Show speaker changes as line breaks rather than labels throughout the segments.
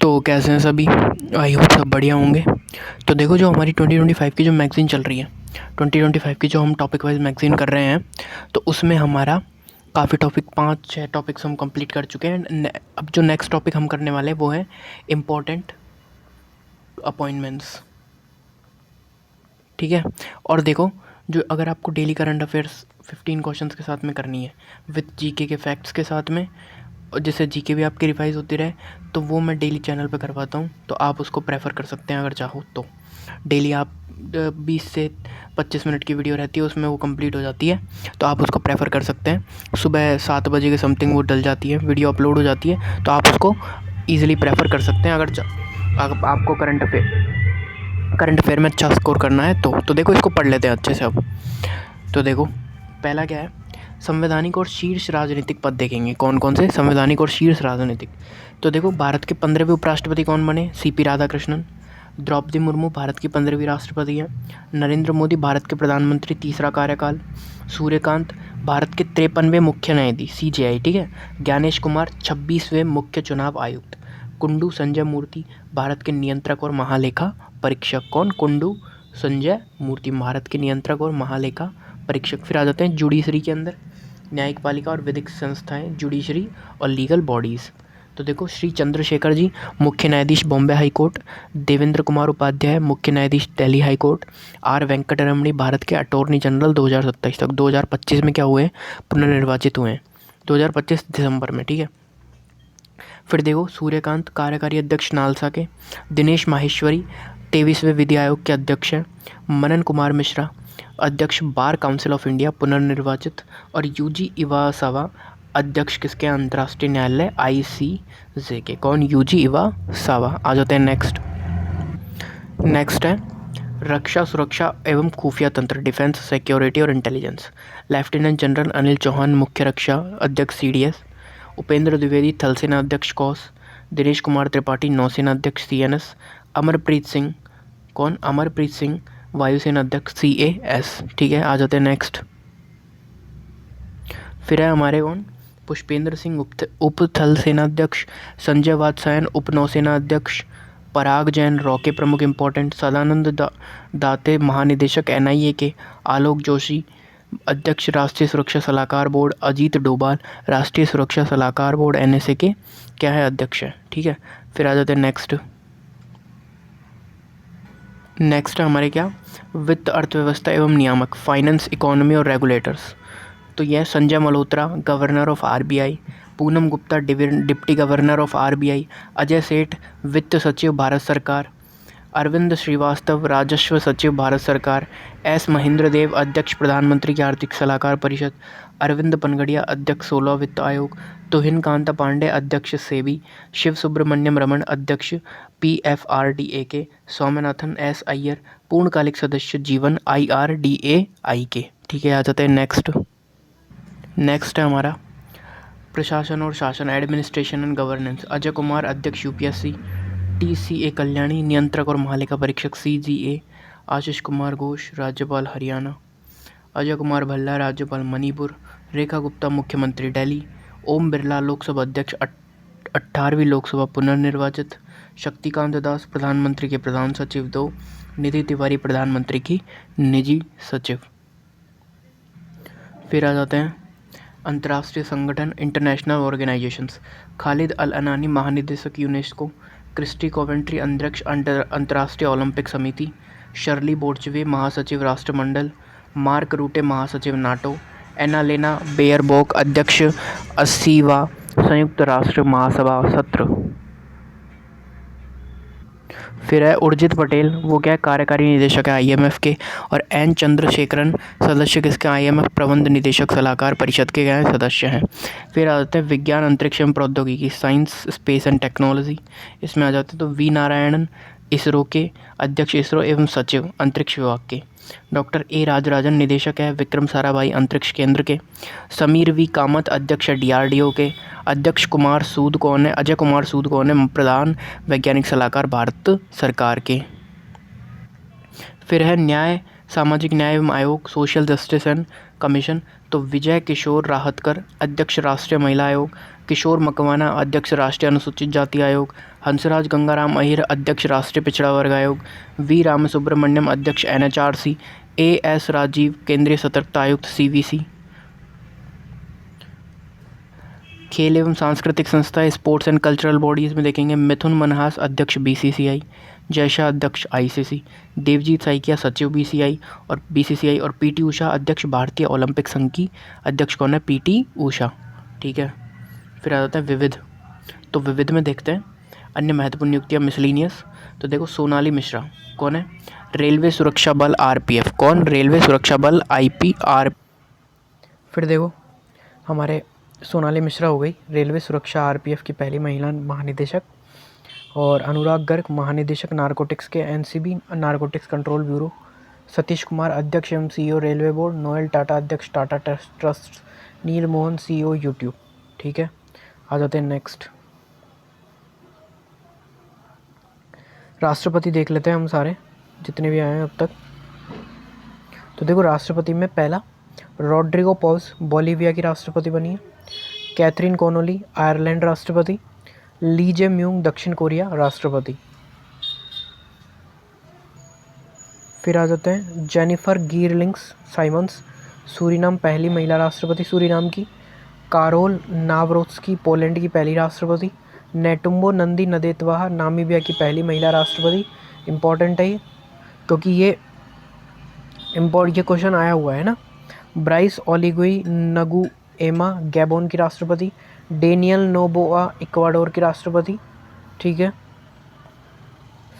तो कैसे हैं सभी। आई होप सब बढ़िया होंगे। तो देखो, जो हमारी 2025 की जो मैगज़ीन चल रही है, 2025 की जो हम टॉपिक वाइज मैगज़ीन कर रहे हैं, तो उसमें हमारा काफ़ी टॉपिक 5-6 टॉपिक्स हम कंप्लीट कर चुके हैं। अब जो नेक्स्ट टॉपिक हम करने वाले हैं वो है इम्पोर्टेंट अपॉइंटमेंट्स। ठीक है। और देखो, जो अगर आपको डेली करंट अफेयर्स 15 क्वेश्चंस के साथ में करनी है विथ जीके के फैक्ट्स के साथ में, और जिससे जीके भी आपकी रिवाइज होती रहे, तो वो मैं डेली चैनल पे करवाता हूँ। तो आप उसको प्रेफर कर सकते हैं अगर चाहो तो। डेली आप 20 से 25 मिनट की वीडियो रहती है, उसमें वो कंप्लीट हो जाती है, तो आप उसको प्रेफर कर सकते हैं। सुबह 7 बजे के समथिंग वो डल जाती है, वीडियो अपलोड हो जाती है, तो आप उसको ईजिली प्रेफर कर सकते हैं अगर आपको करंट अफेयर में अच्छा स्कोर करना है तो देखो, इसको पढ़ लेते हैं अच्छे से अब। तो देखो, पहला क्या है, संवैधानिक और शीर्ष राजनीतिक पद देखेंगे। कौन कौन से संवैधानिक और शीर्ष राजनीतिक। तो देखो, भारत के 15वें उपराष्ट्रपति कौन बने? सीपी राधाकृष्णन। द्रौपदी मुर्मू भारत की 15वीं राष्ट्रपति हैं। नरेंद्र मोदी भारत के प्रधानमंत्री, तीसरा कार्यकाल। सूर्यकांत भारत के 53वें मुख्य न्यायाधीश, सीजेआई। ठीक है। ज्ञानेश कुमार 26वें मुख्य चुनाव आयुक्त। कुंडू संजय मूर्ति भारत के नियंत्रक और महालेखा परीक्षक। कौन? कुंडू संजय मूर्ति भारत के नियंत्रक और महालेखा परीक्षक। फिर आ जाते हैं जुडिशरी के अंदर, न्यायिक पालिका और विधिक संस्थाएं, जुडिशरी और लीगल बॉडीज़। तो देखो, श्री चंद्रशेखर जी मुख्य न्यायाधीश बॉम्बे हाई कोर्ट। देवेंद्र कुमार उपाध्याय मुख्य न्यायाधीश Delhi high court. R Venkataramani Bharat के अटॉर्नी जनरल 2027 तक। 2025 में क्या हुए? पुनर्निर्वाचित हुए हैं 2025 दिसंबर में। ठीक है। फिर देखो, सूर्यकांत कार्यकारी अध्यक्ष नालसा के। दिनेश माहेश्वरी 23वें विधि आयोग के अध्यक्ष हैं। मनन कुमार मिश्रा अध्यक्ष बार काउंसिल ऑफ इंडिया, पुनर्निर्वाचित। और यूजी इवासावा अध्यक्ष किसके? अंतर्राष्ट्रीय न्यायालय आईसीजे के। कौन? यूजी इवासावा। आ जाते हैं नेक्स्ट है रक्षा सुरक्षा एवं खुफिया तंत्र, डिफेंस सिक्योरिटी और intelligence. Lieutenant general Anil Chauhan मुख्य रक्षा अध्यक्ष सीडीएस। उपेंद्र द्विवेदी थल सेना अध्यक्ष कॉस। दिनेश कुमार त्रिपाठी नौसेना अध्यक्ष सीएनएस। अमरप्रीत सिंह, कौन? अमरप्रीत सिंह वायुसेना अध्यक्ष सीएएस। ठीक है। आ जाते हैं नेक्स्ट। फिर है हमारे कौन? पुष्पेंद्र सिंह उप थल सेना अध्यक्ष। संजय वात्सायन उप नौसेना अध्यक्ष। पराग जैन रॉके प्रमुख इंपॉर्टेंट। सदानंद दाते महानिदेशक एनआईए के। आलोक जोशी अध्यक्ष राष्ट्रीय सुरक्षा सलाहकार बोर्ड। अजीत डोभाल राष्ट्रीय सुरक्षा सलाहकार बोर्ड एनएसए के क्या है? अध्यक्ष है। ठीक है। फिर आ जाते हैं नेक्स्ट हमारे क्या? वित्त अर्थव्यवस्था एवं नियामक, फाइनेंस इकोनॉमी और रेगुलेटर्स। तो यह Sanjay Malhotra governor of RBI. Poonam Gupta deputy governor of RBI. Ajay सेठ वित्त सचिव भारत सरकार। अरविंद श्रीवास्तव राजस्व सचिव भारत सरकार। एस महेंद्र देव अध्यक्ष प्रधानमंत्री की आर्थिक सलाहकार परिषद। अरविंद पनगड़िया अध्यक्ष 16 वित्त आयोग। तुहिन कांता पांडे अध्यक्ष सेबी। शिव सुब्रमण्यम रमन अध्यक्ष पीएफआरडीए के। स्वामीनाथन एस अय्यर पूर्णकालिक सदस्य जीवन आईआरडीएआई के। ठीक है। आ जाते हैं नेक्स्ट है हमारा प्रशासन और शासन, administration and governance. Ajay Kumar अध्यक्ष यूपीएससी। टीसीए कल्याणी नियंत्रक और महालेखा परीक्षक सीजीए। आशीष कुमार घोष राज्यपाल हरियाणा। अजय कुमार भल्ला राज्यपाल मणिपुर। रेखा गुप्ता मुख्यमंत्री दिल्ली। ओम बिरला लोकसभा अध्यक्ष 18वीं लोकसभा पुनर्निर्वाचित। शक्तिकांत दास प्रधानमंत्री के प्रधान सचिव 2। निधि तिवारी प्रधानमंत्री की निजी सचिव। फिर आ जाते हैं अंतर्राष्ट्रीय संगठन, इंटरनेशनल ऑर्गेनाइजेशंस। खालिद अल अनानी महानिदेशक यूनेस्को। क्रिस्टी कोवेंट्री अध्यक्ष अंतर्राष्ट्रीय ओलंपिक समिति। शर्ली बोर्चवे महासचिव राष्ट्रमंडल। मार्क रूटे महासचिव नाटो। एनालेना बेयरबोक अध्यक्ष 80वां संयुक्त राष्ट्र महासभा सत्र। फिर है उर्जित पटेल, वो क्या है? कार्यकारी निदेशक है आईएमएफ के। और एन चंद्रशेखरन सदस्य किसके? आईएमएफ प्रबंध निदेशक सलाहकार परिषद के क्या है? सदस्य हैं। फिर आ जाते हैं विज्ञान अंतरिक्ष एवं प्रौद्योगिकी, साइंस स्पेस एंड टेक्नोलॉजी। इसमें आ जाते हैं तो वी नारायणन इसरो के अध्यक्ष, इसरो एवं सचिव अंतरिक्ष विभाग के। डॉक्टर ए राजराजन निदेशक है विक्रम साराभाई अंतरिक्ष केंद्र के। समीर वी कामत अध्यक्ष है डीआरडीओ के। अध्यक्ष कुमार सूद कौन है? अजय कुमार सूद कौन है? प्रधान वैज्ञानिक सलाहकार भारत सरकार के। फिर है न्याय सामाजिक न्याय एवं आयोग, सोशल जस्टिस एंड कमीशन। तो विजय किशोर राहतकर अध्यक्ष राष्ट्रीय महिला आयोग। किशोर मकवाना अध्यक्ष राष्ट्रीय अनुसूचित जाति आयोग, हंसराज गंगाराम अहिर अध्यक्ष राष्ट्रीय पिछड़ा वर्ग आयोग, वी रामसुब्रमण्यम अध्यक्ष NHRC, AS राजीव केंद्रीय सतर्कता आयुक्त CVC। खेल एवं सांस्कृतिक संस्था स्पोर्ट्स एंड कल्चरल बॉडीज़ में देखेंगे मिथुन मनहास अध्यक्ष BCCI, जयशाह अध्यक्ष ICC, देवजीत साइकिया सचिव BCCI और PT उषा अध्यक्ष भारतीय ओलंपिक संघ की अध्यक्ष कौन है? PT उषा। ठीक है, फिर आ जाता है विविध। तो विविध में देखते हैं अन्य महत्वपूर्ण नियुक्तियाँ मिसलिनियस। तो देखो सोनाली मिश्रा कौन है? रेलवे सुरक्षा बल RPF। कौन? रेलवे सुरक्षा बल IPR। फिर देखो हमारे सोनाली मिश्रा हो गई रेलवे सुरक्षा RPF की पहली महिला महानिदेशक, और अनुराग गर्ग महानिदेशक नारकोटिक्स के NCB narcotics control bureau, Satish Kumar अध्यक्ष एवं CEO railway board, Noel Tata अध्यक्ष टाटा ट्रस्ट, नील मोहन CEO YouTube। ठीक है, आ जाते हैं नेक्स्ट। राष्ट्रपति देख लेते हैं हम सारे जितने भी आए हैं अब तक। तो देखो राष्ट्रपति में पहला रॉड्रिगो पॉज बोलीविया की राष्ट्रपति बनी है, कैथरीन कॉनोली आयरलैंड राष्ट्रपति, ली जे म्यूंग दक्षिण कोरिया राष्ट्रपति। फिर आ जाते हैं जेनिफर गीरलिंग्स साइमंस सूरीनाम पहली महिला राष्ट्रपति सूरीनाम की, कारोल नावरोत्स्की पोलैंड की पहली राष्ट्रपति, नेटुम्बो नंदी नदेतवाहा नामीबिया की पहली महिला राष्ट्रपति। इम्पॉर्टेंट है ये क्योंकि ये क्वेश्चन आया हुआ है ना। ब्राइस ओलिगुई नगुएमा गैबोन की राष्ट्रपति, डेनियल नोबोआ इक्वाडोर की राष्ट्रपति। ठीक है,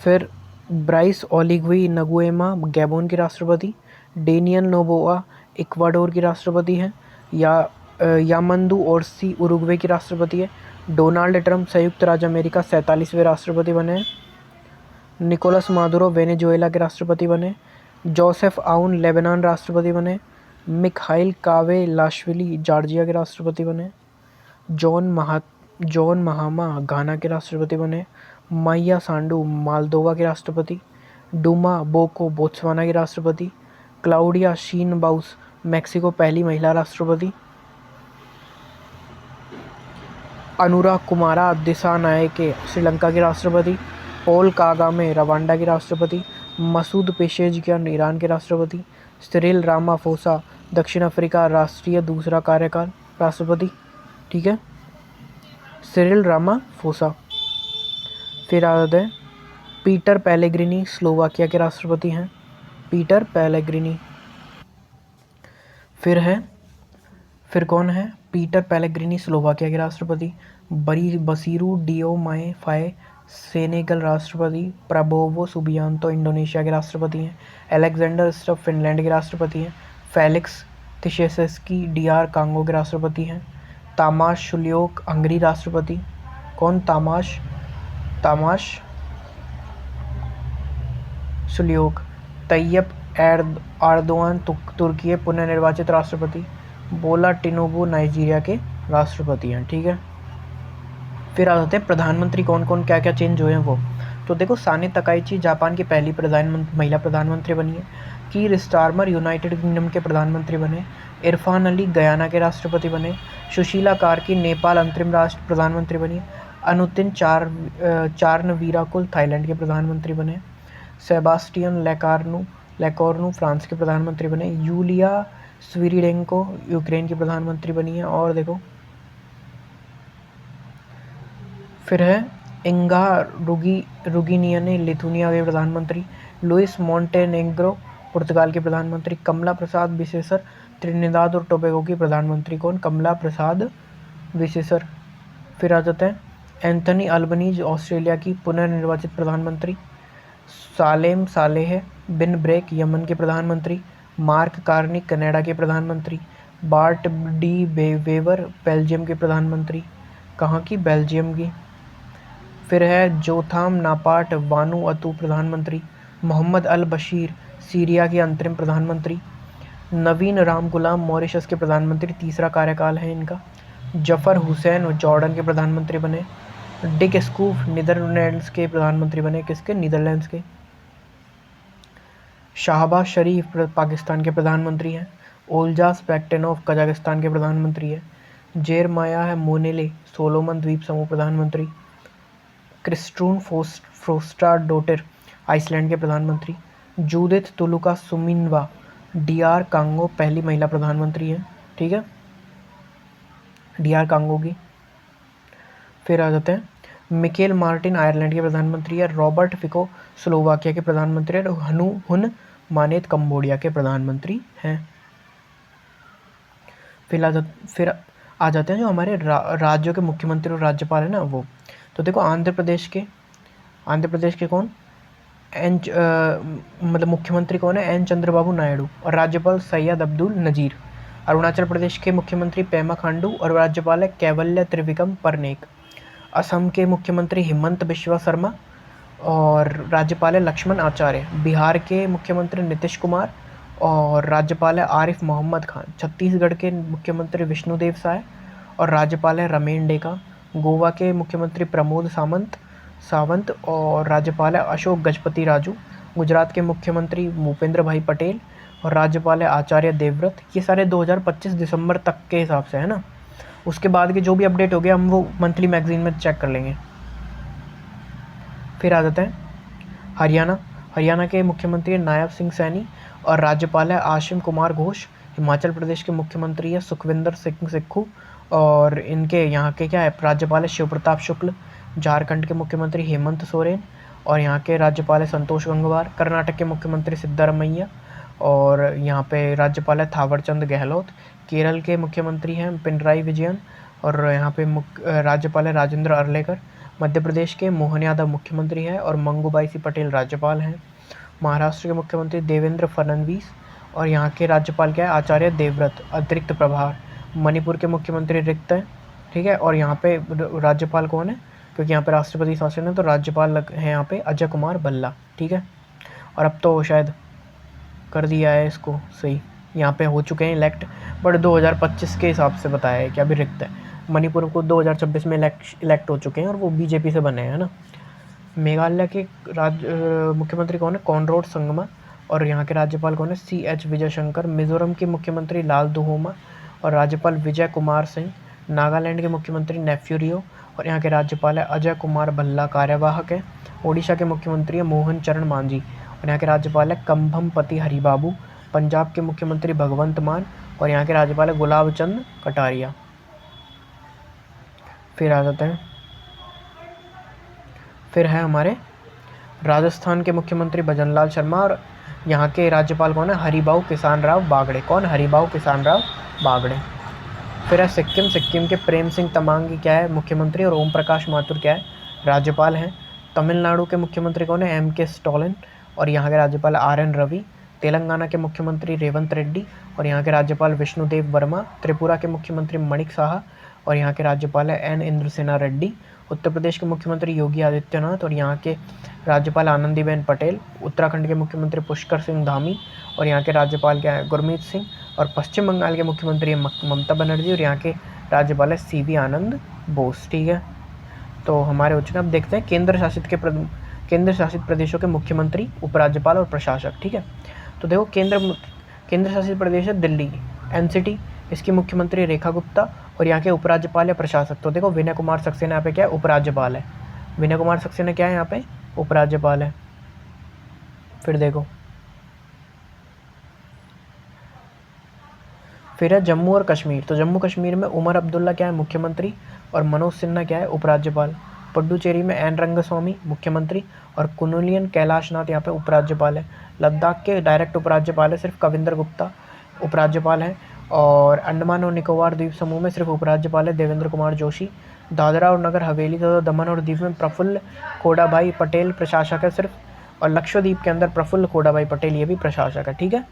फिर ब्राइस ओलिगुई नगुएमा गैबोन की राष्ट्रपति, डेनियल नोबोआ इक्वाडोर की राष्ट्रपति हैं, यामंदू ओर्सी उरुग्वे की राष्ट्रपति है, डोनाल्ड ट्रंप संयुक्त राज्य अमेरिका 47वें राष्ट्रपति बने हैं, निकोलस मादुरो वेनेजुएला के राष्ट्रपति बने, जोसेफ आउन लेबनान राष्ट्रपति बने, मिखाइल कावे लाशविली जॉर्जिया के राष्ट्रपति बने, जॉन महामा घाना के राष्ट्रपति बने, माइया सांडू मालदोवा के राष्ट्रपति, डूमा बोको बोत्सवाना के राष्ट्रपति, क्लाउडिया शीनबाउस मैक्सिको पहली महिला राष्ट्रपति, अनुरा कुमारा दिसानायके श्रीलंका के राष्ट्रपति, पॉल कागामे रवांडा के राष्ट्रपति, मसूद पेशेजकियान ईरान के राष्ट्रपति, सिरिल रामाफोसा दक्षिण अफ्रीका राष्ट्रीय दूसरा कार्यकाल राष्ट्रपति। ठीक है, सिरिल रामाफोसा। फिर आ जाते हैं पीटर पेलेग्रिनी स्लोवाकिया के राष्ट्रपति हैं, पीटर पेलेग्रिनी। फिर कौन है? पीटर पेलेग्रिनी स्लोवाकिया के राष्ट्रपति, बसीरू डियोमाए फाए सेनेगल राष्ट्रपति, प्रबोवो सुबियांतो इंडोनेशिया के राष्ट्रपति हैं, अलेक्जेंडर स्टफ फिनलैंड के राष्ट्रपति हैं, फेलिक्स थिशेसेस्की DR कांगो के राष्ट्रपति हैं, तामाश शुल्योक हंगरी राष्ट्रपति। कौन? तामाश शुल्योक। तैयब एर्दोआन तुर्की पुनः निर्वाचित राष्ट्रपति, बोला टिनुबू नाइजीरिया के राष्ट्रपति हैं। ठीक है, फिर आ जाते हैं प्रधानमंत्री कौन कौन क्या क्या चेंज हुए हैं वो। तो देखो साने तकाइची जापान की पहली महिला प्रधानमंत्री बनी है, कीर स्टारमर यूनाइटेड किंगडम के प्रधानमंत्री बने, इरफान अली गयाना के राष्ट्रपति बने, सुशीला कार्की नेपाल अंतरिम राष्ट्र प्रधानमंत्री बनी, अनुतिन चारनवीराकुल थाईलैंड के प्रधानमंत्री बने, सेबास्टियन लेकॉर्नू फ्रांस के प्रधानमंत्री बने, यूलिया स्विरिडेंको यूक्रेन की प्रधानमंत्री बनी है। और देखो फिर है इंगा रुगिनियने लिथुनिया के प्रधानमंत्री, लुइस मोंटेनेग्रो पुर्तगाल के प्रधानमंत्री, कमला प्रसाद बिसेसर त्रिनिदाद और टोबैगो की प्रधानमंत्री। कौन? कमला प्रसाद बिसेसर। फिर आ जाते हैं एंथनी अल्बनीज ऑस्ट्रेलिया की पुनर्निर्वाचित प्रधानमंत्री, सालेम सालेह बिन ब्रेक यमन के प्रधानमंत्री, मार्क कार्नी कनाडा के प्रधानमंत्री, बार्ट डी वेवर बेल्जियम के प्रधानमंत्री। कहाँ की? बेल्जियम की। फिर है जोथाम नापाट वानुअतु प्रधानमंत्री, मोहम्मद अल बशीर सीरिया के अंतरिम प्रधानमंत्री, नवीन राम गुलाम मॉरिशस के प्रधानमंत्री, तीसरा कार्यकाल है इनका, जफर हुसैन जॉर्डन के प्रधानमंत्री बने, डिक स्कूफ नीदरलैंड्स के प्रधानमंत्री बने। किसके? नीदरलैंड्स के। शाहबाज शरीफ पाकिस्तान के प्रधानमंत्री हैं, ओल्जास पैक्टेनोव कजाकिस्तान के प्रधानमंत्री हैं, जेरमाया मोनेले सोलोमन द्वीप समूह प्रधानमंत्री, क्रिस्टून फ्रोस्टाडोटर आइसलैंड के प्रधानमंत्री, जूडिथ तुलुका सुमिनवा डीआर कांगो पहली महिला प्रधानमंत्री है। ठीक है, डीआर कांगो की। फिर आ जाते हैं, मिकेल मार्टिन आयरलैंड के प्रधानमंत्री है, रॉबर्ट फिको स्लोवाकिया के प्रधानमंत्री है, हनु हुन मानेत कंबोडिया के प्रधानमंत्री हैं। फिर आ जाते हैं जो हमारे राज्यों के मुख्यमंत्री और राज्यपाल है ना वो। तो देखो आंध्र प्रदेश के कौन मतलब मुख्यमंत्री कौन है, एन चंद्रबाबू नायडू, और राज्यपाल सैयद अब्दुल नजीर। अरुणाचल प्रदेश के मुख्यमंत्री पेमा खांडू और राज्यपाल है कैवल्य त्रिविक्रम परनेक। असम के मुख्यमंत्री हिमंत बिश्वा शर्मा और राज्यपाल है लक्ष्मण आचार्य। बिहार के मुख्यमंत्री नीतीश कुमार और राज्यपाल है आरिफ मोहम्मद खान। छत्तीसगढ़ के मुख्यमंत्री विष्णुदेव साय और राज्यपाल है रमेन डेका। गोवा के मुख्यमंत्री प्रमोद सावंत और राज्यपाल है अशोक गजपति राजू। गुजरात के मुख्यमंत्री भूपेंद्र भाई पटेल और राज्यपाल है आचार्य देवव्रत। ये सारे 2025 दिसंबर तक के हिसाब से है ना। उसके बाद के जो भी अपडेट हो गया हम वो मंथली मैगजीन में चेक कर लेंगे। फिर आ जाते हैं हरियाणा के मुख्यमंत्री नायब सिंह सैनी और राज्यपाल है आशिम कुमार घोष। हिमाचल प्रदेश के मुख्यमंत्री है सुखविंदर सिंह सुक्खू और इनके यहाँ के क्या है राज्यपाल है शिव प्रताप शुक्ल। झारखंड के मुख्यमंत्री हेमंत सोरेन और यहाँ के राज्यपाल है संतोष गंगवार। कर्नाटक के मुख्यमंत्री सिद्धारमैया और यहाँ पे राज्यपाल है थावरचंद गहलोत। केरल के मुख्यमंत्री हैं पिनराई विजयन और यहाँ पे राज्यपाल है राजेंद्र अर्लेकर। मध्य प्रदेश के मोहन यादव मुख्यमंत्री है और मंगूबाई सी पटेल राज्यपाल हैं। महाराष्ट्र के मुख्यमंत्री देवेंद्र फडणवीस और यहाँ के राज्यपाल क्या है आचार्य देवव्रत अतिरिक्त प्रभार। मणिपुर के मुख्यमंत्री रिक्त हैं। ठीक है, और यहाँ पे राज्यपाल कौन है, क्योंकि यहाँ पे राष्ट्रपति शासन है तो राज्यपाल है यहाँ पे अजय कुमार भल्ला। ठीक है, और अब तो शायद कर दिया है इसको सही, यहाँ पे हो चुके हैं इलेक्ट, बट 2025 के हिसाब से बताया है कि अभी रिक्त है। मणिपुर को 2026 में इलेक्ट हो चुके हैं और वो बीजेपी से बने हैं ना। मेघालय के मुख्यमंत्री कौन है कॉनराड संगमा और यहाँ के राज्यपाल कौन है CH विजय शंकर। मिजोरम के मुख्यमंत्री लाल दुहोमा और राज्यपाल विजय कुमार सिंह। नागालैंड के मुख्यमंत्री नेफ्यू रियो और यहाँ के राज्यपाल है अजय कुमार भल्ला कार्यवाहक है। ओडिशा के मुख्यमंत्री है मोहन चरण मांझी और यहाँ के राज्यपाल है कंभमपति हरिबाबू। पंजाब के मुख्यमंत्री भगवंत मान और यहाँ के राज्यपाल है गुलाब चंद कटारिया। फिर आ जाते हैं, फिर है हमारे राजस्थान के मुख्यमंत्री भजनलाल शर्मा और यहाँ के राज्यपाल कौन है हरिबाऊ किसान राव बागड़े। कौन, हरिबाऊ किसान राव बागड़े। फिर है सिक्किम के प्रेम सिंह तमांगी क्या है मुख्यमंत्री और ओम प्रकाश माथुर क्या है राज्यपाल हैं। तमिलनाडु के मुख्यमंत्री कौन है MK स्टालिन और यहाँ के राज्यपाल RN रवि। तेलंगाना के मुख्यमंत्री रेवंत रेड्डी और यहाँ के राज्यपाल विष्णुदेव वर्मा। त्रिपुरा के मुख्यमंत्री मणिक साहा और यहाँ के राज्यपाल है N इंद्रसेना रेड्डी। उत्तर प्रदेश के मुख्यमंत्री योगी आदित्यनाथ और यहाँ के राज्यपाल आनंदीबेन पटेल। उत्तराखंड के मुख्यमंत्री पुष्कर सिंह धामी और यहाँ के राज्यपाल क्या है गुरमीत सिंह। और पश्चिम बंगाल के मुख्यमंत्री है ममता बनर्जी और यहाँ के राज्यपाल है CV आनंद बोस। ठीक है, तो हमारे हो चुके। अब देखते हैं केंद्र शासित प्रदेशों के मुख्यमंत्री, उपराज्यपाल और प्रशासक। ठीक है, तो देखो केंद्र शासित प्रदेश है दिल्ली NCT, इसकी मुख्यमंत्री रेखा गुप्ता और यहाँ के उपराज्यपाल या प्रशासक। तो देखो विनय कुमार सक्सेना यहाँ पे क्या है उपराज्यपाल है। विनय कुमार सक्सेना क्या है यहाँ पे उपराज्यपाल है। फिर देखो फिर है जम्मू और कश्मीर। तो जम्मू कश्मीर में उमर अब्दुल्ला क्या है मुख्यमंत्री और मनोज सिन्हा क्या है उपराज्यपाल। पुडुचेरी में एन रंगस्वामी मुख्यमंत्री और कुनुलियन कैलाशनाथ यहाँ पे उपराज्यपाल है। लद्दाख के डायरेक्ट उपराज्यपाल है सिर्फ कविंदर गुप्ता उपराज्यपाल है। और अंडमान और निकोबार द्वीप समूह में सिर्फ उपराज्यपाल है देवेंद्र कुमार जोशी। दादरा और नगर हवेली तथा दमन और दीव में प्रफुल्ल खोडाभाई पटेल प्रशासक है सिर्फ, और लक्षद्वीप के अंदर प्रफुल्ल खोडाभाई पटेल ये भी प्रशासक है। ठीक है,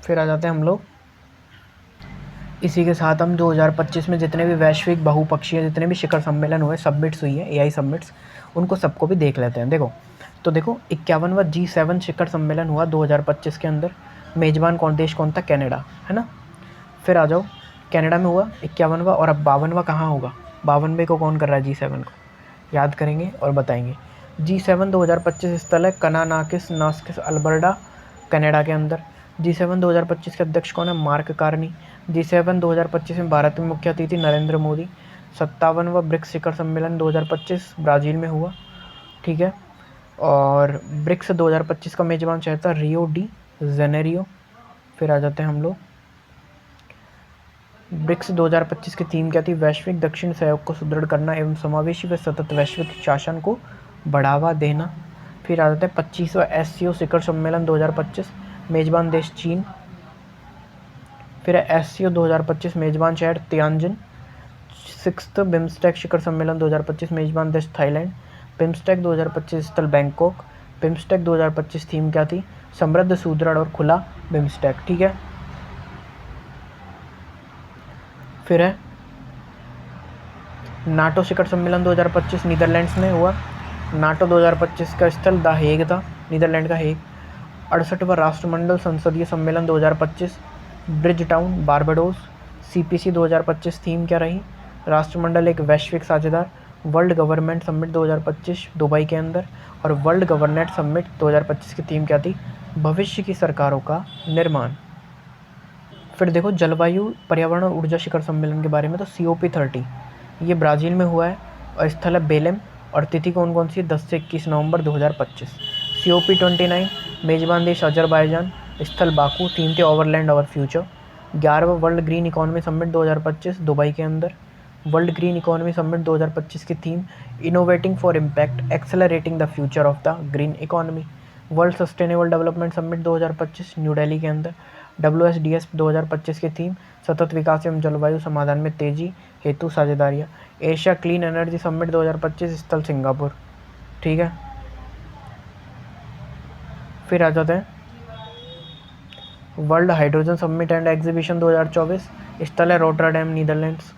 फिर आ जाते हैं हम लोग इसी के साथ हम 2025 में जितने भी वैश्विक बहुपक्षीय जितने भी शिखर सम्मेलन हुए सबमिट्स हुई है AI सब्मिट्स उनको सबको भी देख लेते हैं। देखो 51वां G7 शिखर सम्मेलन हुआ 2025 के अंदर। मेजबान देश कौन था, कनाडा है ना। फिर आ जाओ कनाडा में हुआ 51वां और अब 52वां कहाँ होगा, 52वें को कौन कर रहा है G7 को, याद करेंगे और बताएंगे। G7 2025 स्थल है कनानाकिस नास्किस अल्बर्टा कनाडा के अंदर। G7 2025 के अध्यक्ष कौन है? Mark Carney. G7 2025 में भारत में मुख्य अतिथि नरेंद्र मोदी। 57वां ब्रिक्स शिखर सम्मेलन 2025 ब्राज़ील में हुआ, ठीक है। और ब्रिक्स 2025 का मेजबान शहर था रियो डी जेनेरियो। फिर आ जाते हैं हम लोग, ब्रिक्स 2025 की थीम क्या थी? वैश्विक दक्षिण सहयोग को सुदृढ़ करना एवं समावेशी व सतत वैश्विक शासन को बढ़ावा देना। फिर आ जाते हैं 25वां SCO शिखर सम्मेलन 2025, मेजबान देश चीन। फिर SCO 2025 मेजबान शहर तियानजिन। 6th बिम्स्टेक शिखर सम्मेलन 2025 मेजबान देश थाईलैंड। बिम्स्टेक 2025 स्थल बैंकॉक। बिम्स्टेक 2025 थीम क्या थी? समृद्ध, सुदृढ़ और खुला बिम्स्टेक, ठीक है। फिर है नाटो शिखर सम्मेलन 2025 नीदरलैंड्स में हुआ। नाटो 2025 का स्थल द हेग था, नीदरलैंड का हेग। 68वां राष्ट्रमंडल संसदीय सम्मेलन 2025 bridge town, Barbados. CPC 2025 theme क्या रही? राष्ट्रमंडल एक वैश्विक साझेदार। वर्ल्ड गवर्नमेंट समिट 2025 दुबई के अंदर। और वर्ल्ड गवर्नेट समिट 2025 की थीम क्या थी? भविष्य की सरकारों का निर्माण। फिर देखो जलवायु, पर्यावरण और ऊर्जा शिखर सम्मेलन के बारे में, तो COP30 ये ब्राज़ील में हुआ है और स्थल है बेलेम। और तिथि कौन कौन सी है? 10 से 21 नवंबर 2025। COP29 मेजबान देश अजरबैजान, स्थल बाकू, थीम थे ओवरलैंड और फ्यूचर। 11वां world green economy summit 2025 Dubai के अंदर। वर्ल्ड ग्रीन इकोनॉमी समिट 2025 की theme innovating for impact, accelerating the future of the green economy. World sustainable development summit 2025 New Delhi के अंदर। WSDS 2025 की थीम सतत विकास एवं जलवायु समाधान में तेजी हेतु साझेदारियाँ। एशिया क्लीन एनर्जी समिट 2025 स्थल सिंगापुर, ठीक है। फिर आ जाते हैं world hydrogen summit and exhibition 2024, स्थल है रोटरडैम, नीदरलैंड्स।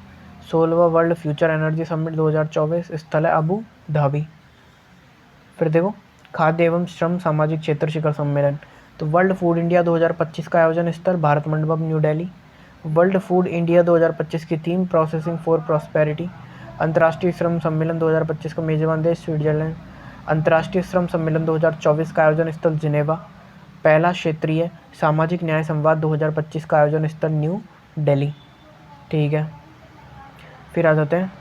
16वां वर्ल्ड फ्यूचर एनर्जी समिट 2024, स्थल है अबू धाबी। फिर देखो खाद्य एवं श्रम सामाजिक क्षेत्र शिखर सम्मेलन, तो वर्ल्ड फूड इंडिया 2025 का आयोजन स्थल Bharat Mandapam, new Delhi. World food India 2025 की थीम प्रोसेसिंग फॉर प्रॉस्पेरिटी। अंतर्राष्ट्रीय श्रम सम्मेलन 2025 का मेजबान देश स्विट्जरलैंड। अंतर्राष्ट्रीय श्रम सम्मेलन 2024 का आयोजन स्थल जिनेवा। पहला क्षेत्रीय सामाजिक न्याय संवाद 2025 का आयोजन स्थल न्यू दिल्ली, ठीक है। फिर आ जाते हैं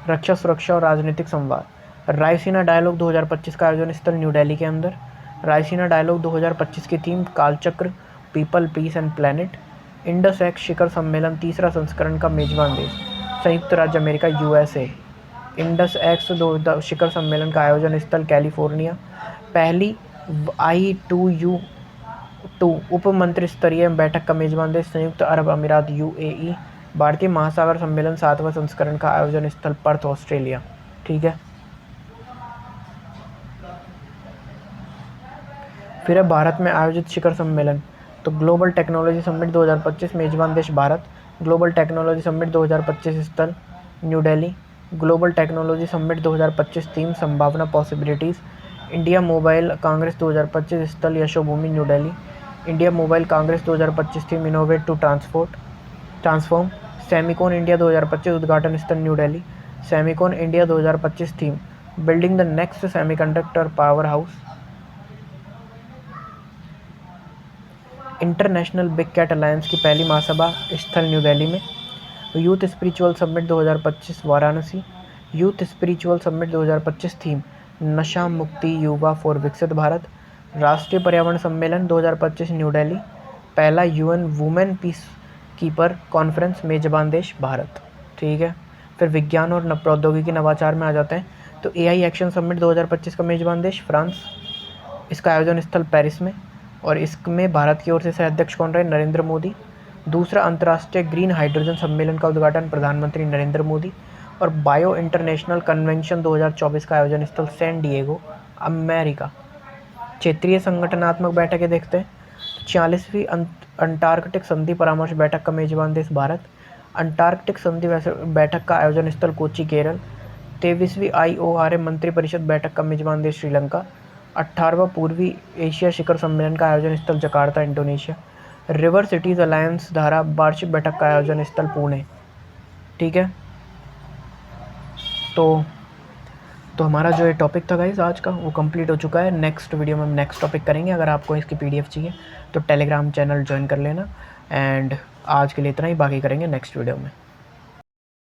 रक्षा, सुरक्षा और राजनीतिक संवाद। रायसीना डायलॉग 2025 का आयोजन स्थल न्यू दिल्ली के अंदर। रायसीना डायलॉग 2025 की theme Kalachakra, people, peace and planet. Indus X शिखर सम्मेलन तीसरा संस्करण का मेजबान देश संयुक्त राज्य अमेरिका, USA। इंडस एक्स शिखर सम्मेलन का आयोजन स्थल कैलिफोर्निया। पहली I2U2 उप मंत्री स्तरीय बैठक का मेजबान देश संयुक्त अरब अमीरात, UAE। भारतीय महासागर सम्मेलन 7वां संस्करण का आयोजन स्थल पर्थ, ऑस्ट्रेलिया, ठीक है। फिर है भारत में आयोजित शिखर सम्मेलन, तो ग्लोबल टेक्नोलॉजी समिट 2025 मेजबान देश भारत। ग्लोबल टेक्नोलॉजी समिट 2025 स्थल new Delhi. Global technology summit 2025 theme संभावना, पॉसिबिलिटीज़। इंडिया मोबाइल कांग्रेस 2025 स्थल Yashobhoomi, new Delhi. India mobile congress 2025 theme innovate to transform. Semicon India 2025 उद्घाटन स्थल new Delhi. Semicon India 2025 theme building the next semiconductor power house. International big cat alliance की पहली महासभा स्थल new Delhi में। Youth spiritual summit 2025 Varanasi. Youth spiritual summit 2025 theme नशा मुक्ति युवा फॉर विकसित भारत। राष्ट्रीय पर्यावरण सम्मेलन 2025 न्यू दिल्ली। पहला UN women piece keeper conference, मेजबान देश भारत, ठीक है। फिर विज्ञान और प्रौद्योगिकी नवाचार में आ जाते हैं, तो AI एक्शन समिट 2025 का मेजबान देश फ्रांस। इसका आयोजन स्थल पेरिस में। और इसमें भारत की ओर से सह अध्यक्ष कौन रहे? नरेंद्र मोदी। दूसरा अंतर्राष्ट्रीय ग्रीन हाइड्रोजन सम्मेलन का उद्घाटन प्रधानमंत्री नरेंद्र मोदी। और बायो इंटरनेशनल कन्वेंशन 2024 का आयोजन स्थल सैन डिएगो, अमेरिका। क्षेत्रीय संगठनात्मक बैठकें देखते हैं, 46वीं अंटार्कटिक संधि परामर्श बैठक का मेजबान देश भारत। अंटार्कटिक संधि बैठक का आयोजन स्थल कोच्चि, केरल। 23वीं IORA मंत्रिपरिषद बैठक का मेजबान देश श्रीलंका। 18वां पूर्वी एशिया शिखर सम्मेलन का आयोजन स्थल Jakarta, Indonesia. River cities alliance धारा वार्षिक बैठक का आयोजन स्थल पुणे, ठीक है। तो तो हमारा जो ये टॉपिक था गाइस आज का वो कंप्लीट हो चुका है। नेक्स्ट वीडियो में हम नेक्स्ट टॉपिक करेंगे। अगर आपको इसकी पीडीएफ चाहिए तो टेलीग्राम चैनल ज्वाइन कर लेना। एंड आज के लिए इतना ही, बाकी करेंगे नेक्स्ट वीडियो में।